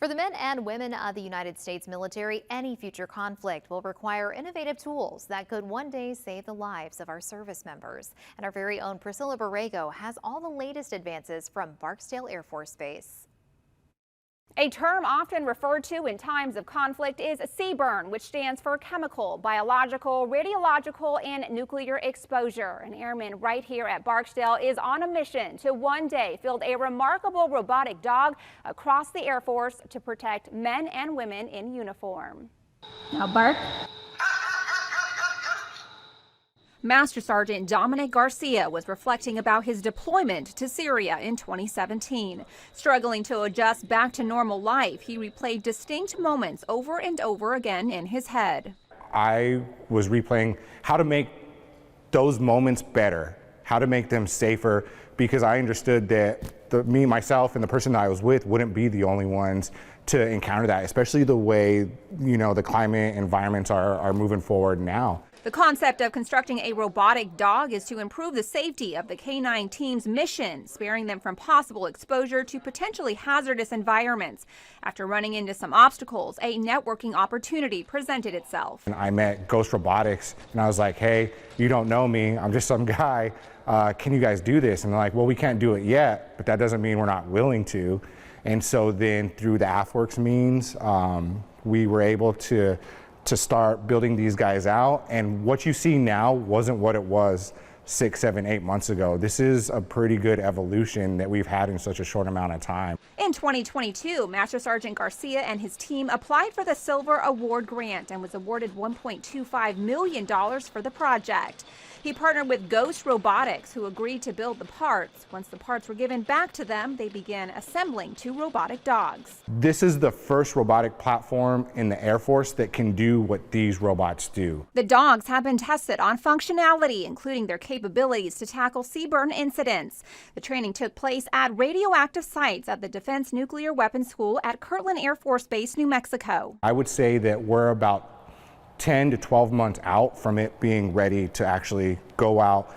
For the men and women of the United States military, any future conflict will require innovative tools that could one day save the lives of our service members. And our very own Priscilla Borrego has all the latest advances from Barksdale Air Force Base. A term often referred to in times of conflict is CBRN, which stands for chemical, biological, radiological, and nuclear exposure. An airman right here at Barksdale is on a mission to one day field a remarkable robotic dog across the Air Force to protect men and women in uniform. Now bark. Master Sergeant Dominic Garcia was reflecting about his deployment to Syria in 2017. Struggling to adjust back to normal life, he replayed distinct moments over and over again in his head. I was replaying how to make those moments better, how to make them safer, because I understood that me, myself, and the person that I was with wouldn't be the only ones to encounter that, especially the way, the climate environments are moving forward now. The concept of constructing a robotic dog is to improve the safety of the K9 team's mission, sparing them from possible exposure to potentially hazardous environments. After running into some obstacles, a networking opportunity presented itself. And I met Ghost Robotics, and I was like, hey, you don't know me, I'm just some guy. Can you guys do this? And they're like, well, we can't do it yet, but that doesn't mean we're not willing to. And so then through the AFWorks means, we were able to start building these guys out. And what you see now wasn't what it was 6, 7, 8 months ago. This is a pretty good evolution that we've had in such a short amount of time. In 2022, Master Sergeant Garcia and his team applied for the Silver Award grant and was awarded $1.25 million for the project. He partnered with Ghost Robotics, who agreed to build the parts. Once the parts were given back to them, they began assembling 2 robotic dogs. This is the first robotic platform in the Air Force that can do what these robots do. The dogs have been tested on functionality, including their capabilities to tackle CBRN incidents. The training took place at radioactive sites at the Defense Nuclear Weapons School at Kirtland Air Force Base, New Mexico. I would say that we're about 10 to 12 months out from it being ready to actually go out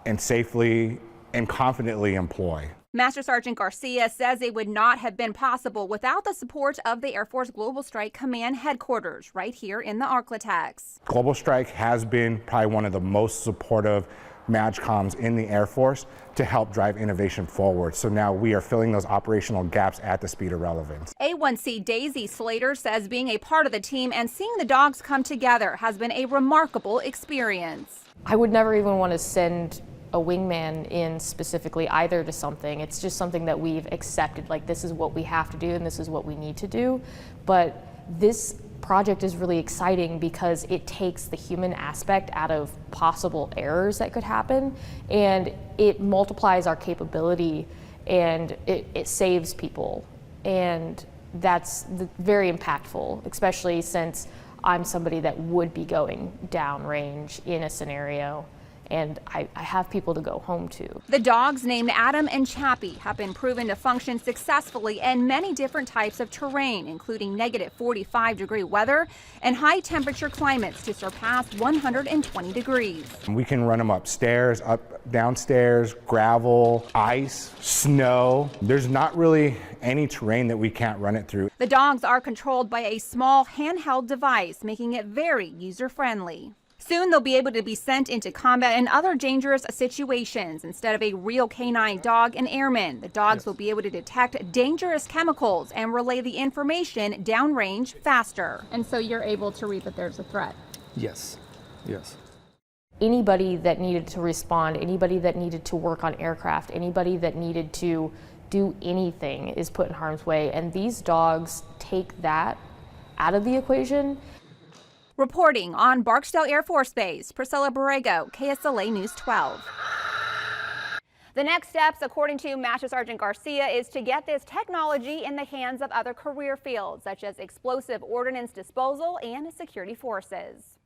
and safely and confidently employ. Master Sergeant Garcia says it would not have been possible without the support of the Air Force Global Strike Command headquarters right here in the Arklatex. Global Strike has been probably one of the most supportive MAGCOMs in the Air Force to help drive innovation forward. So now we are filling those operational gaps at the speed of relevance. A1C Daisy Slater says being a part of the team and seeing the dogs come together has been a remarkable experience. I would never even want to send a wingman in specifically either to something. It's just something that we've accepted, like this is what we have to do and this is what we need to do. But this project is really exciting because it takes the human aspect out of possible errors that could happen, and it multiplies our capability, and it saves people, and that's very impactful, especially since I'm somebody that would be going downrange in a scenario, and I have people to go home to. The dogs, named Adam and Chappie, have been proven to function successfully in many different types of terrain, including negative 45-degree weather and high-temperature climates to surpass 120 degrees. We can run them upstairs, downstairs, gravel, ice, snow. There's not really any terrain that we can't run it through. The dogs are controlled by a small handheld device, making it very user-friendly. Soon they'll be able to be sent into combat and other dangerous situations. Instead of a real canine dog and airman, the dogs will be able to detect dangerous chemicals and relay the information downrange faster. And so you're able to read that there's a threat? Yes, yes. Anybody that needed to respond, anybody that needed to work on aircraft, anybody that needed to do anything is put in harm's way. And these dogs take that out of the equation. Reporting on Barksdale Air Force Base, Priscilla Borrego, KSLA News 12. The next steps, according to Master Sergeant Garcia, is to get this technology in the hands of other career fields, such as explosive ordnance disposal and security forces.